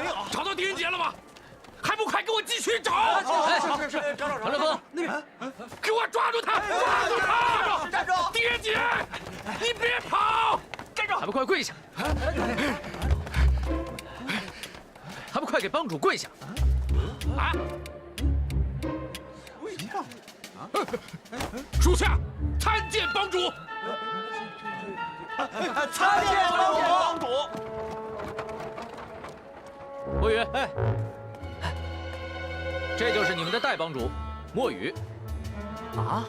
没有。找到狄仁杰了吗？还不快给我继续找！是，找。唐振峰，那边，给我抓住他！抓住他！站住！狄仁杰，你别跑！站住！还不快跪下！还不快给帮主跪下！啊！跪下！属下参见帮主。参见帮主。墨雨，这就是你们的代帮主，墨雨。啊！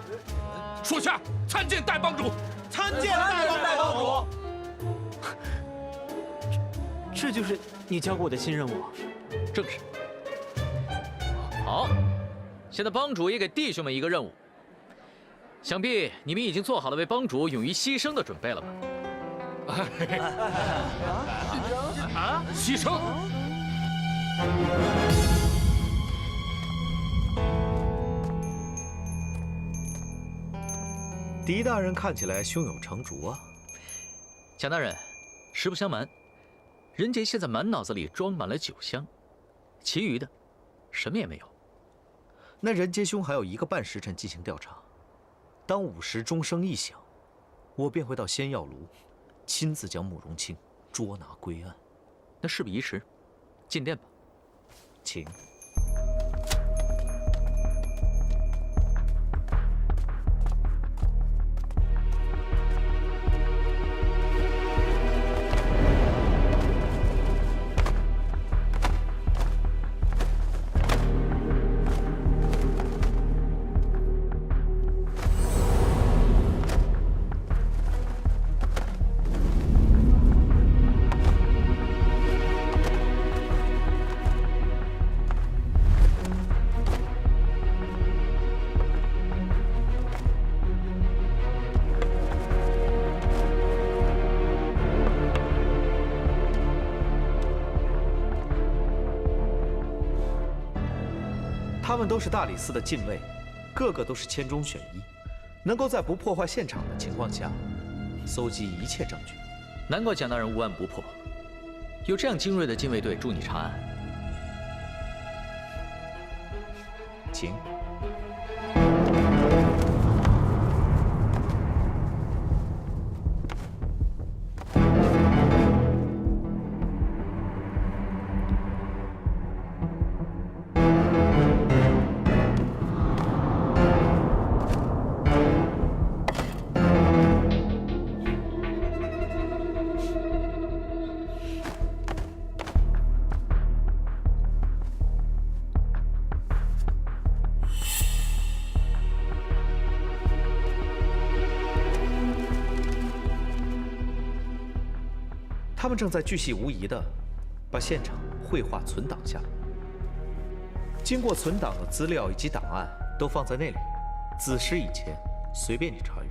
属下参见代帮主。参见代帮主。这就是你交给我的新任务。正是。好，现在帮主也给弟兄们一个任务。想必你们已经做好了为帮主勇于牺牲的准备了吧？牺牲？狄大人看起来胸有成竹啊。蒋大人，实不相瞒，仁杰现在满脑子里装满了酒香，其余的什么也没有。那仁杰兄还有1个半时辰进行调查，当午时钟声一响，我便会到仙药炉，亲自将慕容清捉拿归案。那事不宜迟，进殿吧。请。他们都是大理寺的禁卫，个个都是千中选一，能够在不破坏现场的情况下，搜集一切证据。难怪蒋大人无案不破，有这样精锐的禁卫队助你查案。请。他们正在巨细无遗地把现场绘画存档下来，经过存档的资料以及档案都放在那里，子时以前随便你查阅。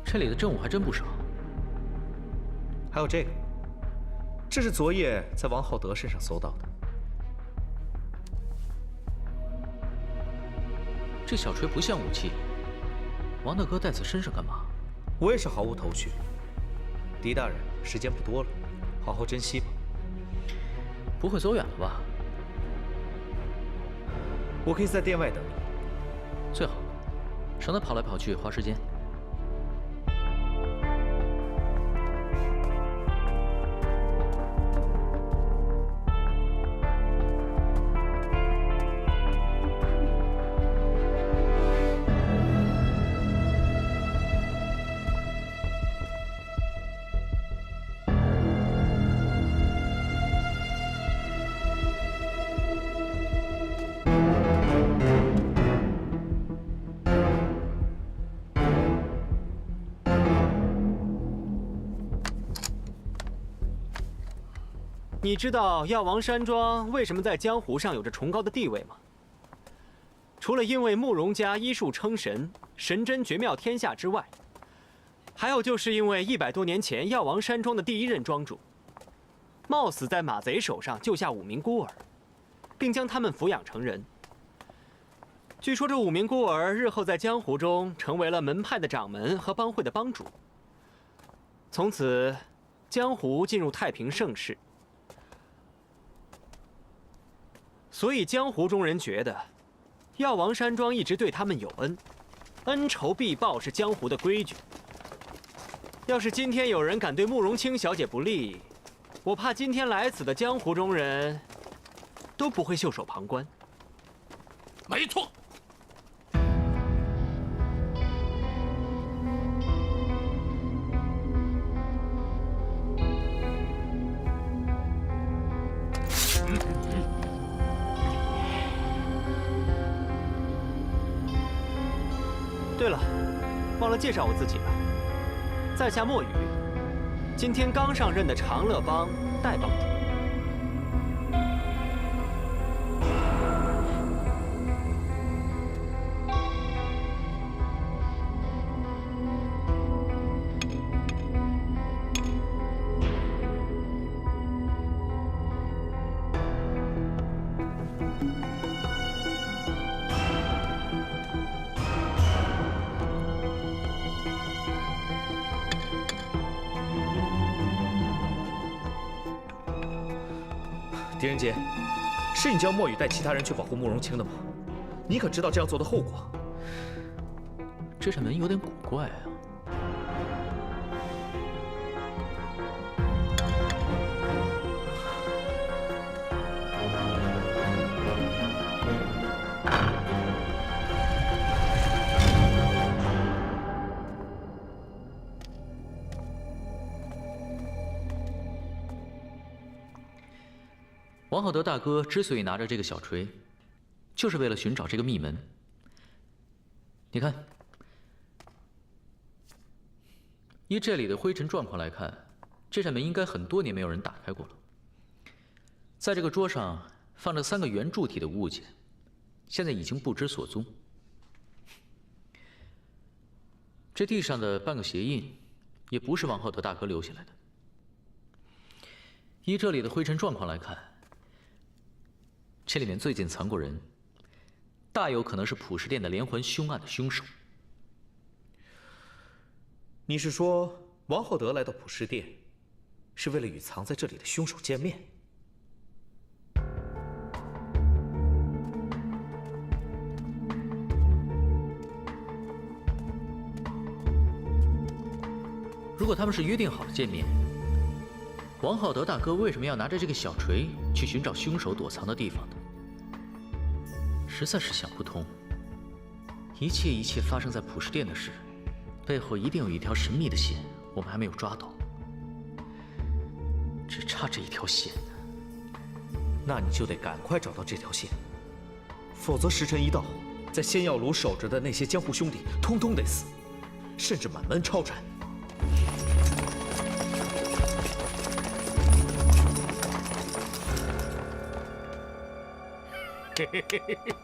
这里的证物还真不少，还有这个，这是昨夜在王浩德身上搜到的。这小锤不像武器。王大哥带在身上干嘛？我也是毫无头绪。狄大人，时间不多了，好好珍惜吧。不会走远了吧？我可以在殿外等你。最好，省得跑来跑去花时间。你知道药王山庄为什么在江湖上有着崇高的地位吗？除了因为慕容家医术称神，神针绝妙天下之外，还有就是因为100多年前药王山庄的第1任庄主，冒死在马贼手上救下5名孤儿，并将他们抚养成人。据说这5名孤儿日后在江湖中成为了门派的掌门和帮会的帮主，从此，江湖进入太平盛世。所以江湖中人觉得，药王山庄一直对他们有恩，恩仇必报是江湖的规矩。要是今天有人敢对慕容清小姐不利，我怕今天来此的江湖中人都不会袖手旁观。没错。对了，忘了介绍我自己了，在下墨雨，今天刚上任的长乐帮代帮主。狄仁杰，是你叫墨雨带其他人去保护慕容清的吗？你可知道这样做的后果？这扇门有点古怪啊。王浩德大哥之所以拿着这个小锤，就是为了寻找这个密门。你看，依这里的灰尘状况来看，这扇门应该很多年没有人打开过了。在这个桌上放着3个圆柱体的物件，现在已经不知所踪。这地上的半个鞋印，也不是王浩德大哥留下来的。依这里的灰尘状况来看，这里面最近藏过人，大有可能是普世殿的连环凶案的凶手。你是说王浩德来到普世殿，是为了与藏在这里的凶手见面？如果他们是约定好了见面，王浩德大哥为什么要拿着这个小锤去寻找凶手躲藏的地方呢？实在是想不通。一切发生在普世殿的事，背后一定有一条神秘的线，我们还没有抓到，只差这一条线。那你就得赶快找到这条线，否则时辰一到，在仙药炉守着的那些江湖兄弟通通得死，甚至满门抄斩。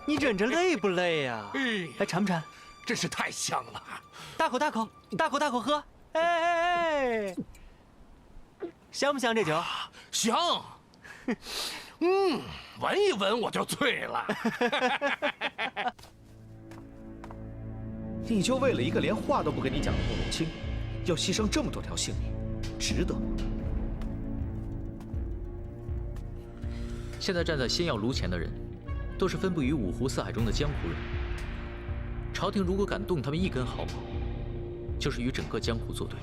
你忍着累不累呀？哎，馋不馋？真是太香了！大口喝！哎，香不香这酒？香，闻一闻我就醉了。你就为了一个连话都不跟你讲的慕容清，要牺牲这么多条性命，值得吗？现在站在仙药炉前的人，都是分布于五湖四海中的江湖人。朝廷如果敢动他们一根毫毛，就是与整个江湖作对。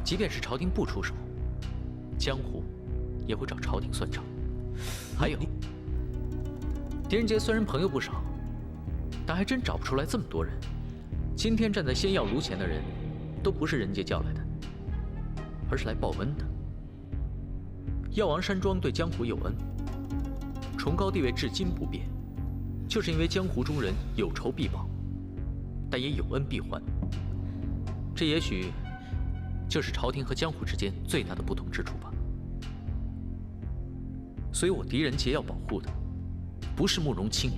即便是朝廷不出手，江湖也会找朝廷算账。还有，狄仁杰虽然朋友不少，但还真找不出来这么多人。今天站在仙药炉前的人，都不是人杰叫来的，而是来报恩的。药王山庄对江湖有恩，崇高地位至今不变，就是因为江湖中人有仇必报，但也有恩必还。这也许就是朝廷和江湖之间最大的不同之处吧。所以我狄仁杰要保护的，不是慕容清，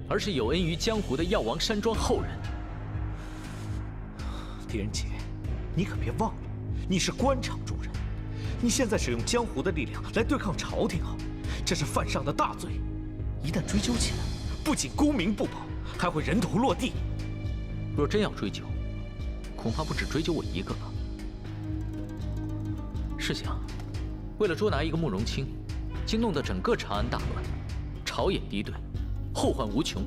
而是有恩于江湖的药王山庄后人。狄仁杰，你可别忘了，你是官场中人，你现在使用江湖的力量来对抗朝廷啊，这是犯上的大罪。一旦追究起来，不仅功名不保，还会人头落地。若真要追究，恐怕不止追究我一个吧。试想，为了捉拿一个慕容清，竟弄得整个长安大乱，朝野敌对，后患无穷，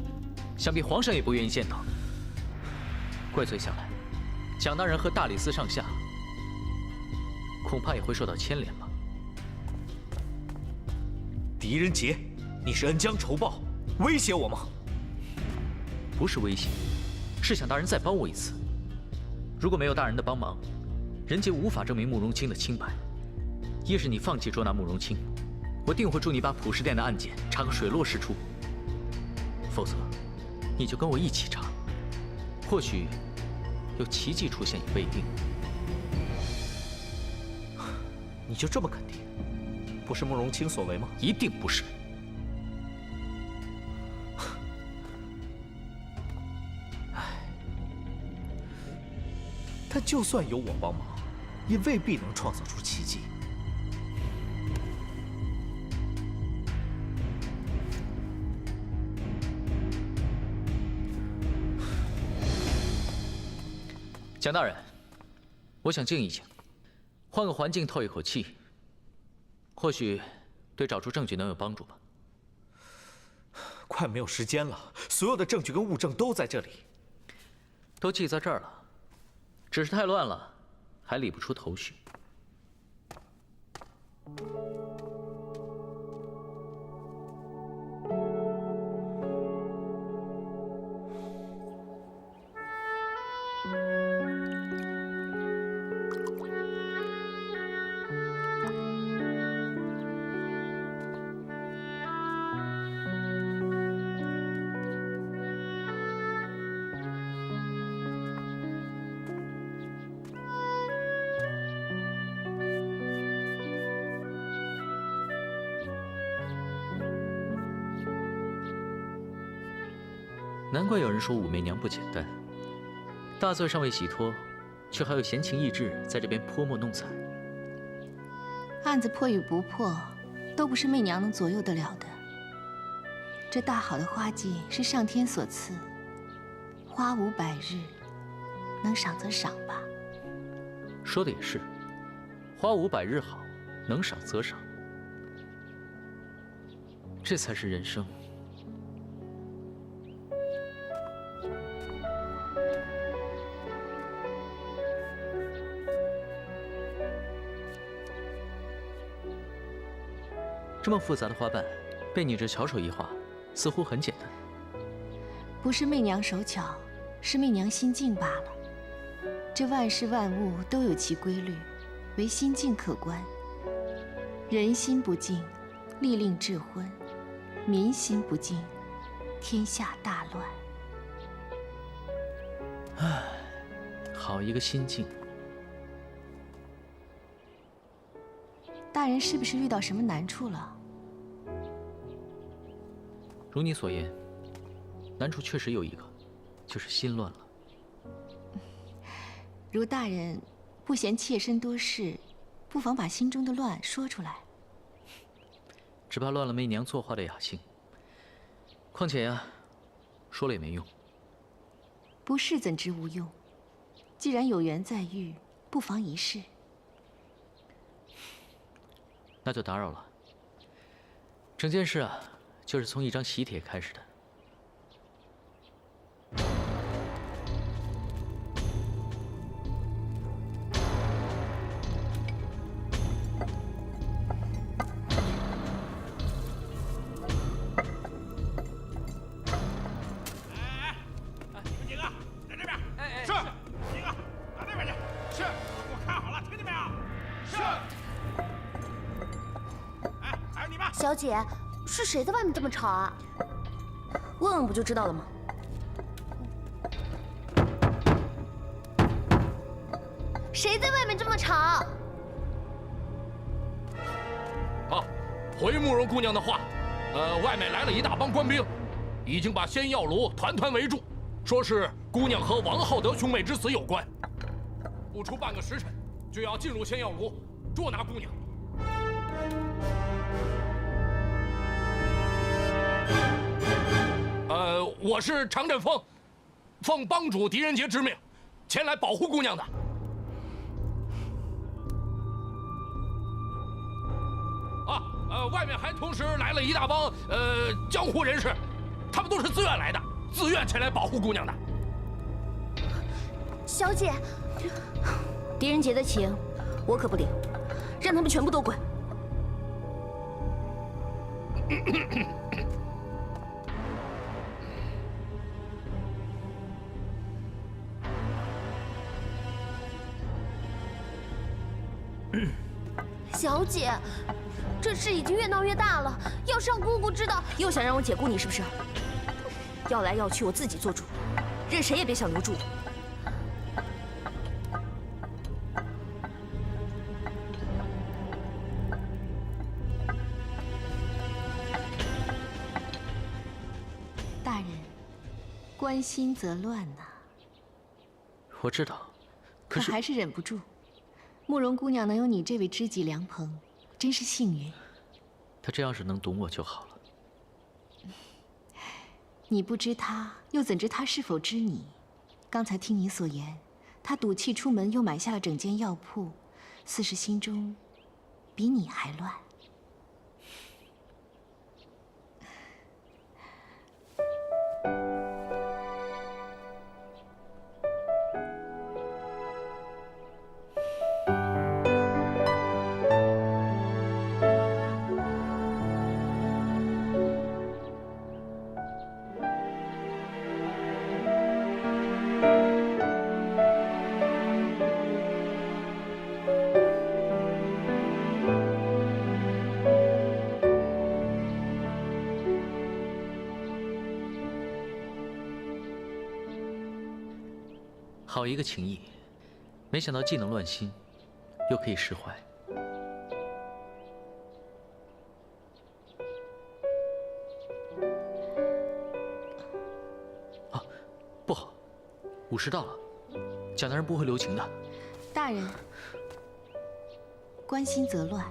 想必皇上也不愿意见到。怪罪下来，蒋大人和大理寺上下恐怕也会受到牵连吧。狄仁杰，你是恩将仇报，威胁我吗？不是威胁，是想大人再帮我一次。如果没有大人的帮忙，仁杰无法证明慕容清的清白。一是你放弃捉拿慕容清，我定会助你把普世殿的案件查个水落石出；否则，你就跟我一起查，或许有奇迹出现也未定。你就这么肯定，不是慕容清所为吗？一定不是。但就算有我帮忙，也未必能创造出奇迹。蒋大人，我想静一静，换个环境透一口气，或许对找出证据能有帮助吧。快没有时间了，所有的证据跟物证都在这里，都记在这儿了，只是太乱了，还理不出头绪。难怪有人说武媚娘不简单，大罪尚未洗脱，却还有闲情逸致在这边泼墨弄彩。案子破与不破，都不是媚娘能左右得了的。这大好的花季是上天所赐，花无百日，能赏则赏吧。说的也是，花无百日好，能赏则赏，这才是人生。这么复杂的花瓣，被你这巧手一画，似乎很简单。不是媚娘手巧，是媚娘心境罢了。这万事万物都有其规律，唯心境可观。人心不静，利令智昏；民心不静，天下大乱。唉，好一个心境！大人是不是遇到什么难处了？如你所言，难处确实有一个，就是心乱了。如大人不嫌妾身多事，不妨把心中的乱说出来。只怕乱了媚娘作画的雅兴。况且呀，说了也没用。不是怎知无用？既然有缘在遇，不妨一试。那就打扰了。整件事啊，就是从一张喜帖开始的。小姐，是谁在外面这么吵啊？问问不就知道了吗？谁在外面这么吵？啊，回慕容姑娘的话，外面来了一大帮官兵，已经把仙药炉团团围住，说是姑娘和王浩德兄妹之死有关。不出半个时辰，就要进入仙药炉捉拿姑娘。我是常振峰，奉帮主狄仁杰之命，前来保护姑娘的。外面还同时来了一大帮江湖人士，他们都是自愿来的，自愿前来保护姑娘的。小姐，狄仁杰的情我可不领，让他们全部都滚。小姐，这事已经越闹越大了，要是让姑姑知道，又想让我解雇你是不是？要来要去我自己做主，任谁也别想留住我。大人，关心则乱呐。我知道，可是还是忍不住。慕容姑娘能有你这位知己良朋，真是幸运。她这要是能懂我就好了。你不知她，又怎知她是否知你？刚才听你所言，她赌气出门，又买下了整间药铺，似是心中比你还乱。好一个情谊，没想到既能乱心，又可以释怀。啊，不好，午时到了，蒋大人不会留情的。大人，关心则乱，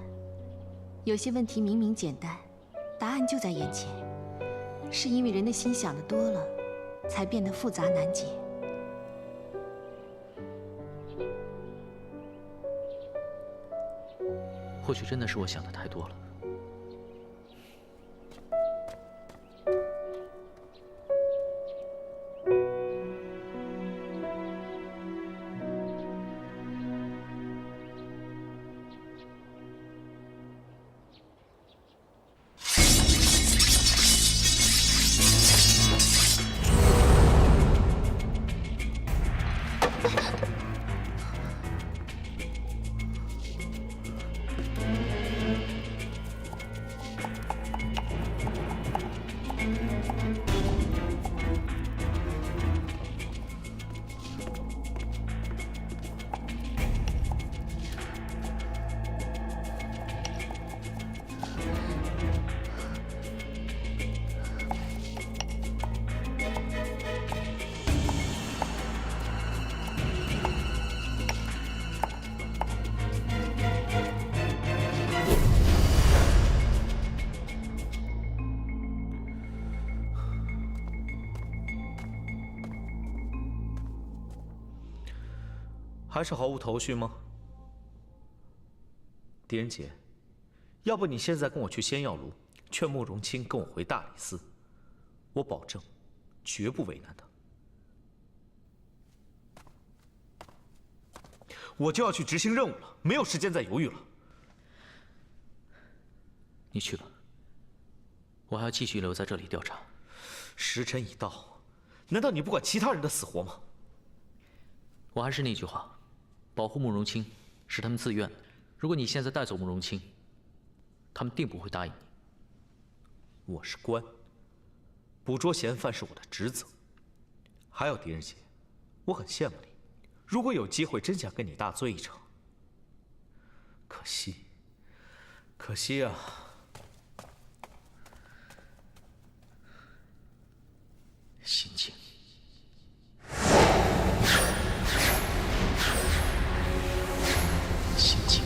有些问题明明简单，答案就在眼前，是因为人的心想的多了，才变得复杂难解。或许真的是我想的太多了。还是毫无头绪吗？狄仁杰，要不你现在跟我去仙药炉，劝慕容清跟我回大理寺，我保证，绝不为难他。我就要去执行任务了，没有时间再犹豫了。你去吧，我还要继续留在这里调查。时辰已到，难道你不管其他人的死活吗？我还是那句话。保护慕容清是他们自愿的，如果你现在带走慕容清，他们定不会答应你。我是官，捕捉嫌犯是我的职责。还有狄仁杰，我很羡慕你，如果有机会，真想跟你大醉一场。可惜，可惜啊！心境。心境，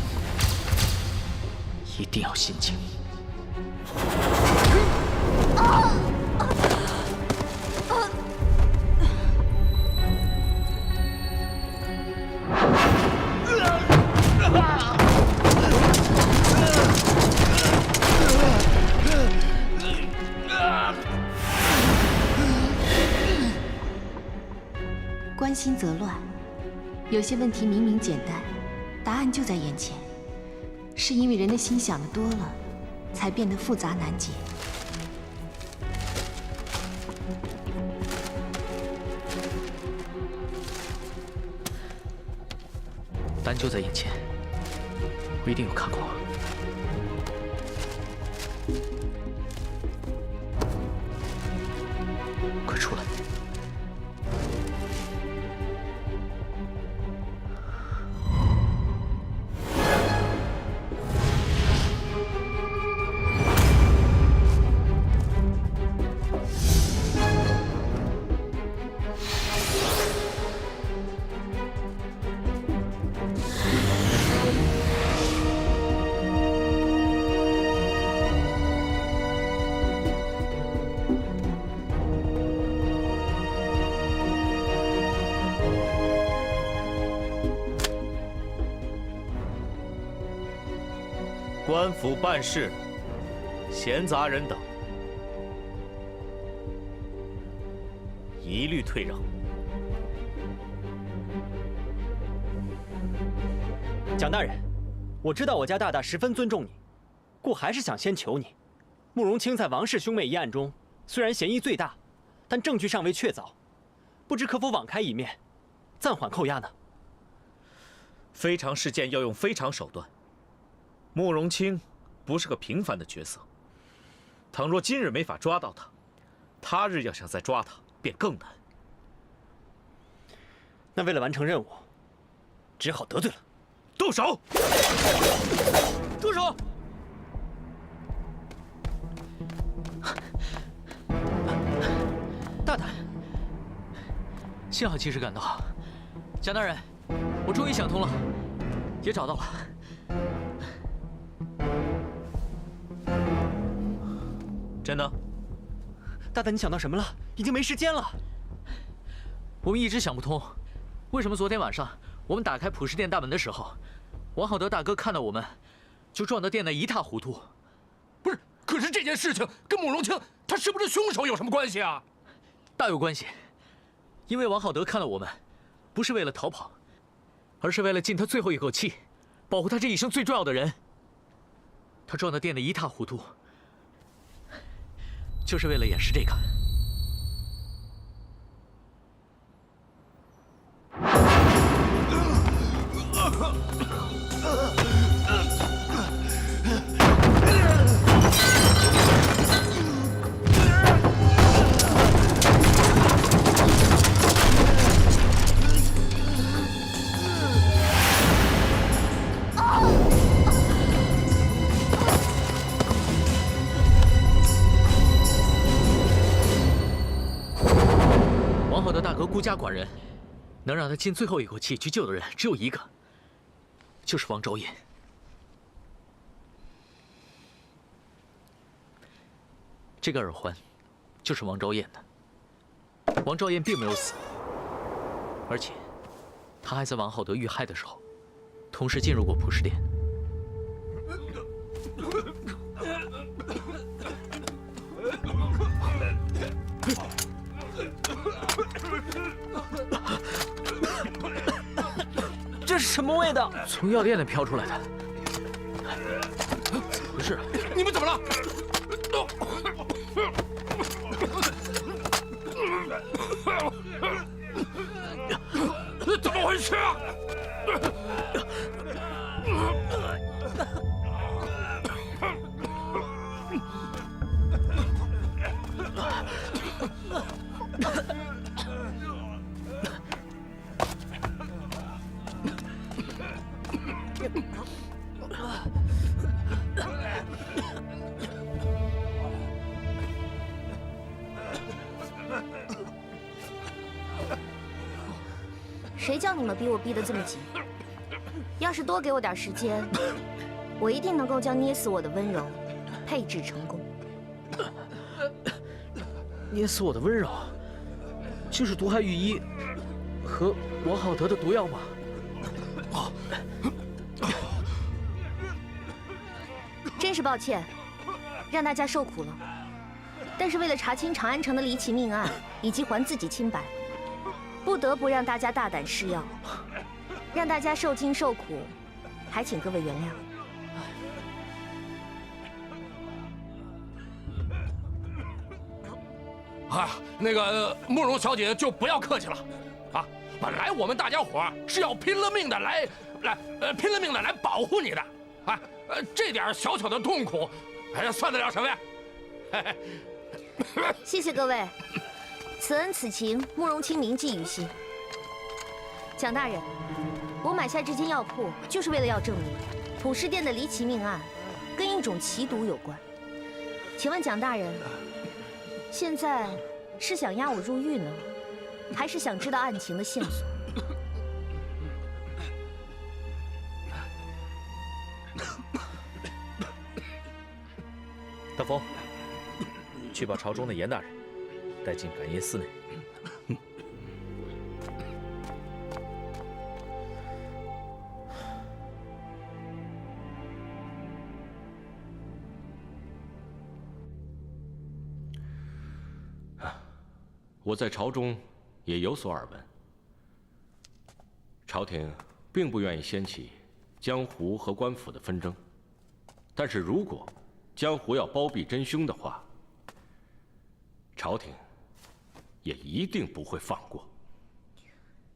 一定要心境。关心则乱。有些问题明明简单，答案就在眼前，是因为人的心想的多了，才变得复杂难解。答案就在眼前，我一定有看过。快出来！官府办事，闲杂人等一律退让。蒋大人，我知道我家大大十分尊重你，故还是想先求你。慕容清在王氏兄妹一案中，虽然嫌疑最大，但证据尚未确凿，不知可否网开一面，暂缓扣押呢？非常事件要用非常手段。慕容清不是个平凡的角色，倘若今日没法抓到他，他日要想再抓他便更难。那为了完成任务，只好得罪了。动手！住手！大胆！幸好及时赶到，蒋大人，我终于想通了，也找到了。真的？大大，你想到什么了？已经没时间了。我们一直想不通，为什么昨天晚上我们打开普世殿大门的时候，王浩德大哥看到我们，就撞得殿内一塌糊涂。不是，可是这件事情跟慕容清他是不是凶手有什么关系啊？大有关系，因为王浩德看到我们，不是为了逃跑，而是为了尽他最后一口气，保护他这一生最重要的人。他撞得殿内一塌糊涂，就是为了掩饰这个。王浩德大哥孤家寡人，能让他尽最后一口气去救的人只有一个，就是王昭彦。这个耳环，就是王昭彦的。王昭彦并没有死，而且他还在王浩德遇害的时候，同时进入过普世殿。这是什么味道？从药店里飘出来的。怎么回事？你们怎么了？怎么回事啊？谁叫你们逼我逼得这么紧？要是多给我点时间，我一定能够将捏死我的温柔配置成功。捏死我的温柔，就是毒害御医和王浩德的毒药吗？真是抱歉，让大家受苦了。但是为了查清长安城的离奇命案，以及还自己清白，不得不让大家大胆施药，让大家受尽受苦，还请各位原谅。啊，那个慕容小姐就不要客气了，啊，本来我们大家伙是要拼了命的拼了命的来保护你的，啊，这点小小的痛苦，哎呀，算得了什么呀？谢谢各位，此恩此情，慕容清铭记于心。蒋大人，我买下这间药铺，就是为了要证明普世殿的离奇命案跟一种奇毒有关。请问蒋大人，现在是想押我入狱呢，还是想知道案情的线索？大风，去把朝中的严大人带进感业寺内。我在朝中也有所耳闻，朝廷并不愿意掀起江湖和官府的纷争，但是如果江湖要包庇真凶的话，朝廷也一定不会放过。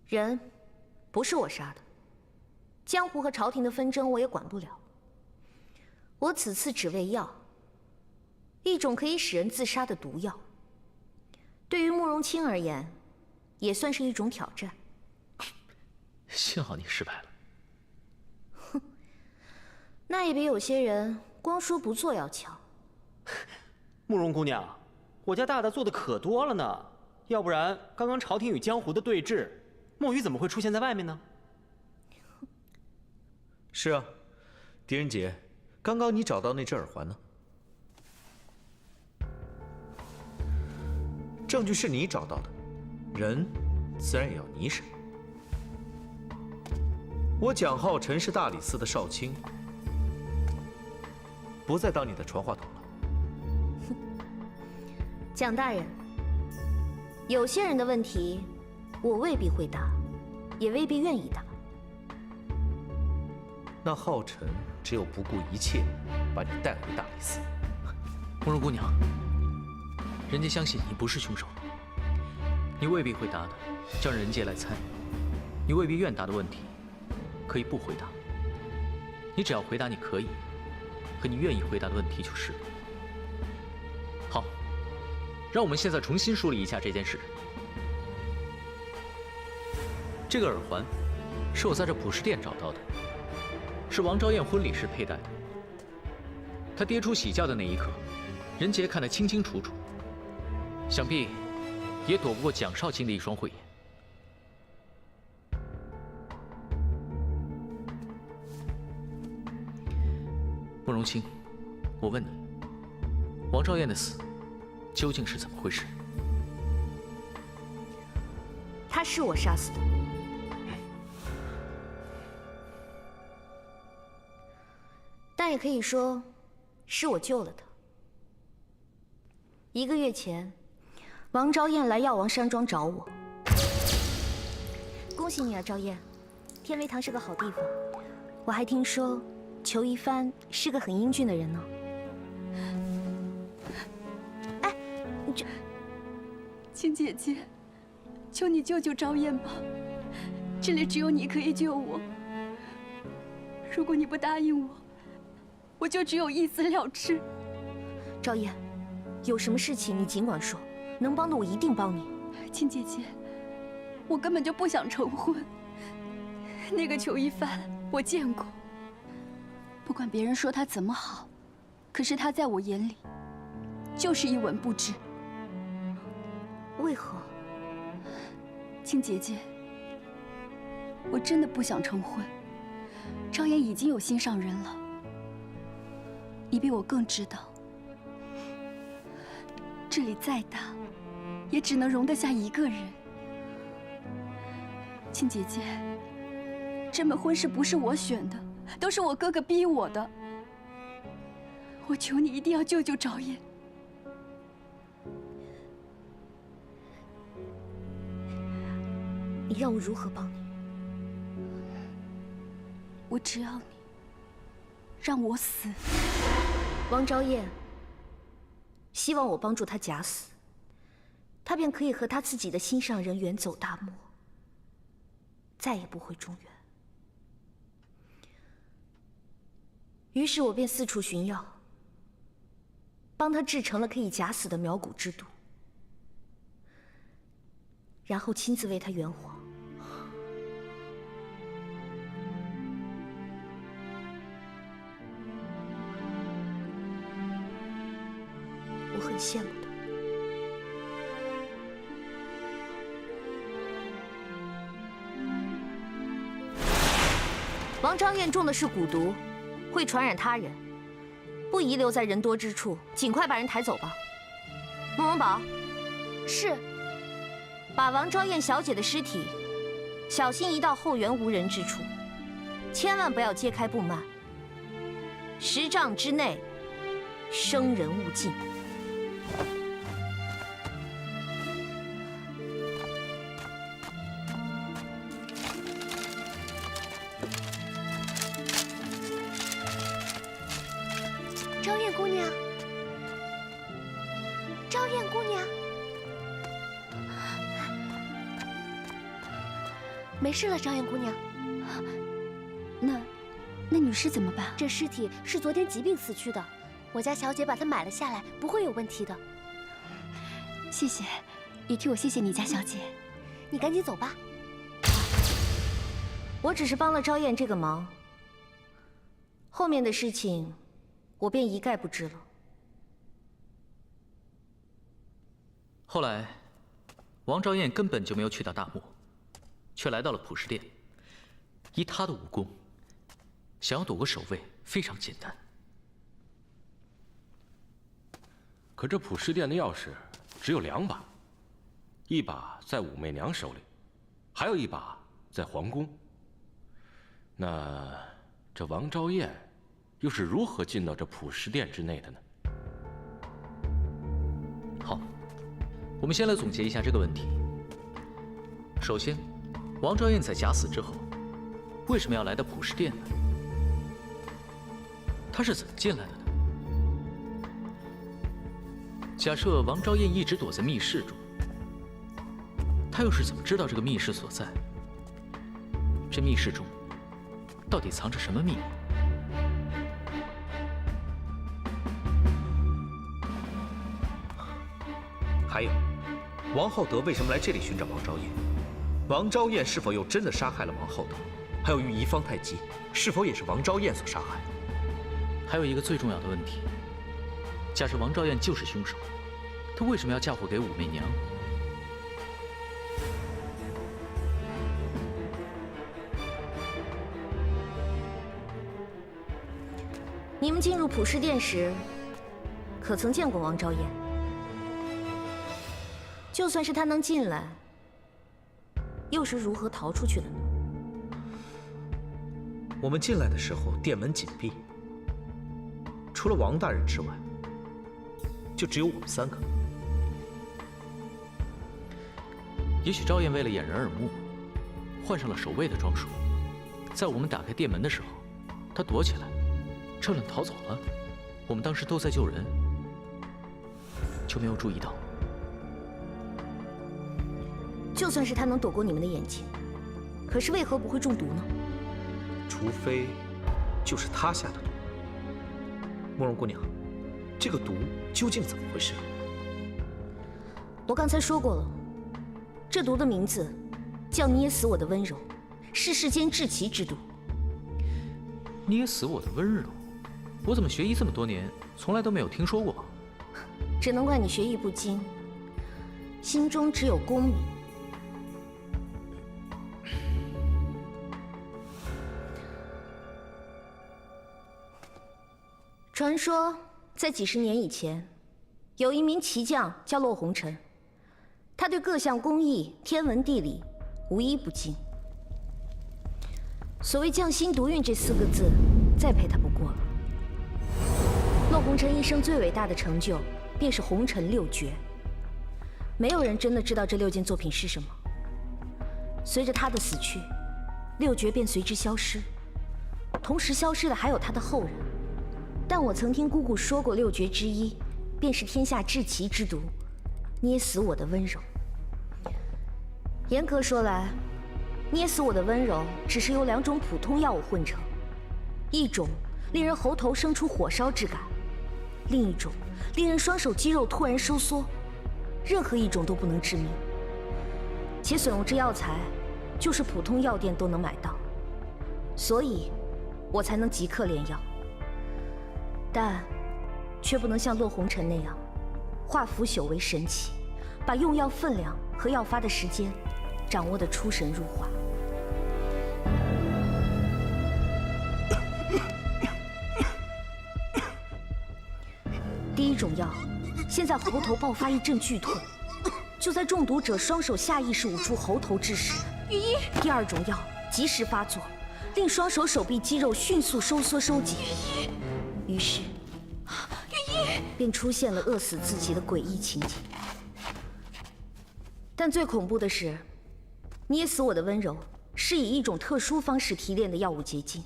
人不是我杀的，江湖和朝廷的纷争我也管不了。我此次只为药，一种可以使人自杀的毒药。对于慕容清而言，也算是一种挑战。幸好你失败了。哼，那也比有些人光说不做要强。慕容姑娘，我家大大做的可多了呢，要不然刚刚朝廷与江湖的对峙，墨鱼怎么会出现在外面呢？是啊，狄仁杰，刚刚你找到那只耳环呢？证据是你找到的，人自然也要你审。我蒋浩辰是大理寺的少卿，不再当你的传话筒了。蒋大人，有些人的问题，我未必会答，也未必愿意答。那浩辰只有不顾一切把你带回大理寺。慕容姑娘，人家相信你不是凶手，你未必会答的，叫人杰来猜；你未必愿答的问题，可以不回答。你只要回答你可以和你愿意回答的问题就是了。好，让我们现在重新梳理一下这件事。这个耳环是我在这普世殿找到的，是王昭燕婚礼时佩戴的。她跌出喜轿的那一刻，人杰看得清清楚楚，想必也躲不过蒋少卿的一双慧眼。慕容清，我问你，王昭燕的死究竟是怎么回事？他是我杀死的，但也可以说是我救了他。1个月前，王昭燕来药王山庄找我。恭喜你啊，昭燕，天威堂是个好地方。我还听说裘一帆是个很英俊的人呢。哎，你这……亲姐姐，求你救救昭燕吧，这里只有你可以救我。如果你不答应我，我就只有一死了之。昭燕，有什么事情你尽管说，能帮的我一定帮你。亲姐姐，我根本就不想成婚。那个裘一帆我见过，不管别人说他怎么好，可是他在我眼里就是一文不值。为何？亲姐姐，我真的不想成婚。昭燕已经有心上人了，你比我更知道，这里再大，也只能容得下一个人。亲姐姐，这门婚事不是我选的，都是我哥哥逼我的。我求你一定要救救昭燕。你让我如何帮你？我只要你让我死。王昭燕希望我帮助他假死，他便可以和他自己的心上人远走大漠，再也不回中原。于是我便四处寻药，帮他制成了可以假死的苗蛊之毒，然后亲自为他圆谎。我很羡慕他。王昭燕中的是蛊毒，会传染他人，不宜留在人多之处，尽快把人抬走吧。慕容宝，是。把王昭燕小姐的尸体小心移到后园无人之处，千万不要揭开布幔，10丈之内，生人勿近。昭燕姑娘，昭燕姑娘，没事了，昭燕姑娘。那女尸怎么办？这尸体是昨天疾病死去的，我家小姐把它买了下来，不会有问题的。谢谢，也替我谢谢你家小姐。你赶紧走吧。我只是帮了昭燕这个忙，后面的事情我便一概不知了。后来，王昭燕根本就没有去到大漠，却来到了普氏殿。以她的武功，想要躲过守卫非常简单。可这普氏殿的钥匙只有2把，一把在武媚娘手里，还有一把在皇宫。那这王昭燕又是如何进到这普氏殿之内的呢？好，我们先来总结一下这个问题。首先，王昭燕在假死之后，为什么要来到普氏殿呢？她是怎么进来的呢？假设王昭燕一直躲在密室中，她又是怎么知道这个密室所在？这密室中到底藏着什么秘密？还有，王浩德为什么来这里寻找王昭燕？王昭燕是否又真的杀害了王浩德？还有御医方太极是否也是王昭燕所杀害？还有一个最重要的问题：假设王昭燕就是凶手，她为什么要嫁祸给武媚娘？你们进入普氏殿时，可曾见过王昭燕？就算是她能进来，又是如何逃出去的呢？我们进来的时候，殿门紧闭，除了王大人之外，就只有我们3个。也许昭燕为了掩人耳目，换上了守卫的装束，在我们打开殿门的时候，她躲起来，趁乱逃走了。我们当时都在救人，就没有注意到。就算是她能躲过你们的眼睛，可是为何不会中毒呢？除非就是他下的毒。慕容姑娘，这个毒究竟怎么回事？我刚才说过了，这毒的名字叫捏死我的温柔，是世间至奇之毒。捏死我的温柔，我怎么学医这么多年，从来都没有听说过？只能怪你学艺不精，心中只有功名。传说，在几十年以前，有一名奇将叫骆红尘，他对各项工艺、天文地理无一不精。所谓匠心独运这4个字，再配他不过了。骆红尘一生最伟大的成就，便是红尘6绝。没有人真的知道这6件作品是什么，随着他的死去，六绝便随之消失，同时消失的还有他的后人。但我曾听姑姑说过，六绝之一便是天下至奇之毒，捏死我的温柔。严格说来，捏死我的温柔只是由2种普通药物混成，一种令人喉头生出火烧之感，另一种令人双手肌肉突然收缩，任何一种都不能致命。且所用之药材，就是普通药店都能买到，所以，我才能即刻炼药。但，却不能像洛红尘那样，化腐朽为神奇，把用药分量和药发的时间掌握得出神入化。第一种药，先在喉头爆发一阵剧痛，就在中毒者双手下意识捂住喉头之时，雨衣。第2种药及时发作，令双手手臂肌肉迅速收缩收紧，于是，便出现了饿死自己的诡异情景。但最恐怖的是，捏死我的温柔是以一种特殊方式提炼的药物结晶，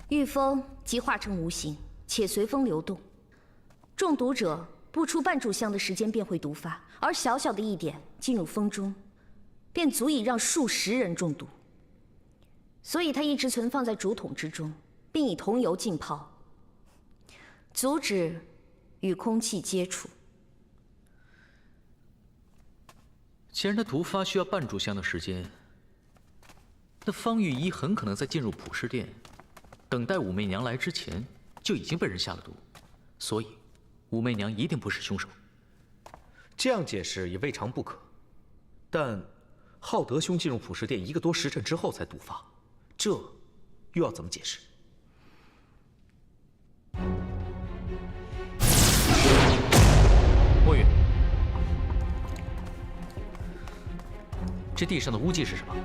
遇风即化成无形，且随风流动。中毒者不出半炷香的时间便会毒发，而小小的一点进入风中，便足以让数10人中毒。所以它一直存放在竹筒之中，并以桐油浸泡，阻止与空气接触。既然它毒发需要半炷香的时间，那方玉一很可能在进入普世殿，等待武媚娘来之前就已经被人下了毒，所以武媚娘一定不是凶手。这样解释也未尝不可，但浩德兄进入普世殿1个多时辰之后才毒发，这又要怎么解释？墨玉，这地上的污迹是什么？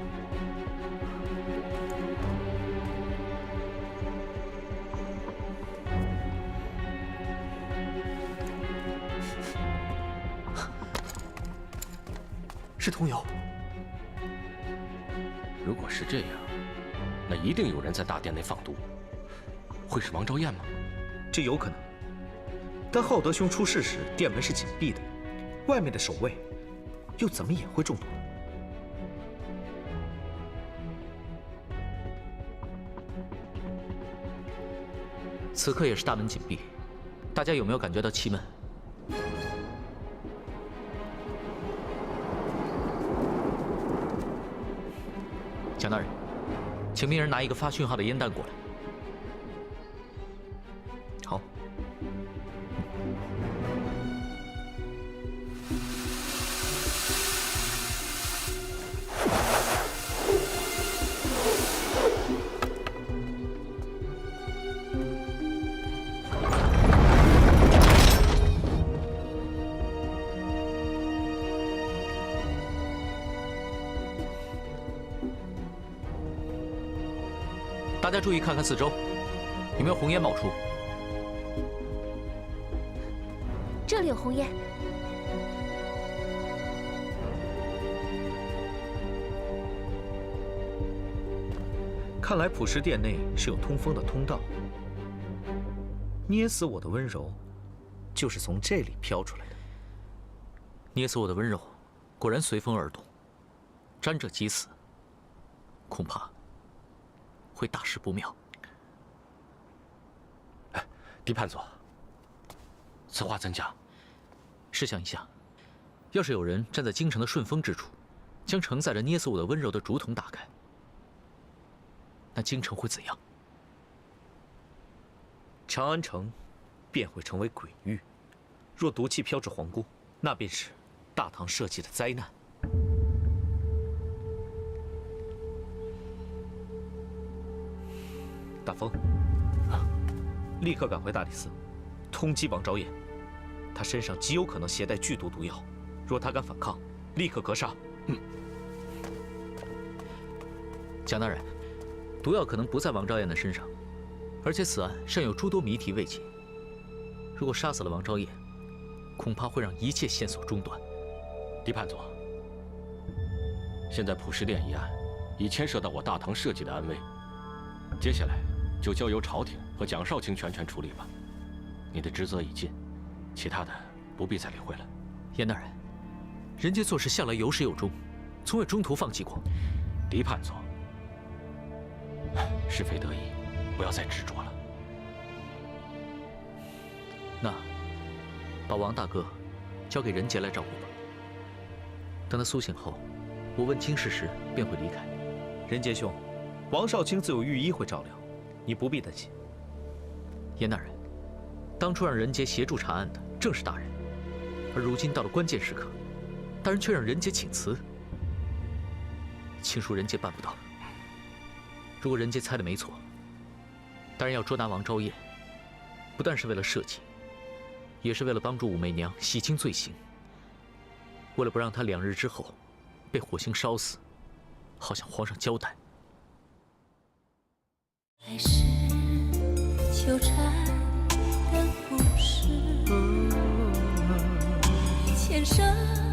是桐油。如果是这样，那一定有人在大殿内放毒。会是王昭燕吗？这有可能。但浩德兄出事时，殿门是紧闭的，外面的守卫又怎么也会中毒？此刻也是大门紧闭，大家有没有感觉到气闷？蒋大人，请命人拿一个发讯号的烟弹过来。好。大家注意看看四周，有没有红烟冒出？这里有红烟。看来普世殿内是有通风的通道。捏死我的温柔，就是从这里飘出来的。捏死我的温柔，果然随风而动，沾者即死，恐怕会大事不妙。狄判佐，此话怎讲？试想一下，要是有人站在京城的顺风之处，将承载着捏死我的温柔的竹筒打开，那京城会怎样？长安城便会成为鬼域。若毒气飘至皇宫，那便是大唐社稷的灾难。大风，立刻赶回大理寺，通缉王昭彦。他身上极有可能携带剧毒毒药，若他敢反抗，立刻格杀。蒋大人，毒药可能不在王昭彦的身上，而且此案尚有诸多谜题未解。如果杀死了王昭彦，恐怕会让一切线索中断。狄判佐，现在普氏殿一案已牵涉到我大唐社稷的安危，接下来就交由朝廷和蒋少卿全权处理吧。你的职责已尽，其他的不必再理会了。严大人，人杰做事向来有始有终，从未中途放弃过。黎判总，是非得已，不要再执着了。那，把王大哥交给任杰来照顾吧。等他苏醒后，我问清事实，便会离开。任杰兄，王少卿自有御医会照料，你不必担心。严大人，当初让任杰协助查案的正是大人，而如今到了关键时刻，大人却让任杰请辞。亲属任杰办不到。如果任杰猜的没错，大人要捉拿王昭彦，不但是为了社稷，也是为了帮助武媚娘洗清罪行。为了不让她2日之后被火星烧死，好向皇上交代。来世纠缠的故事，前生。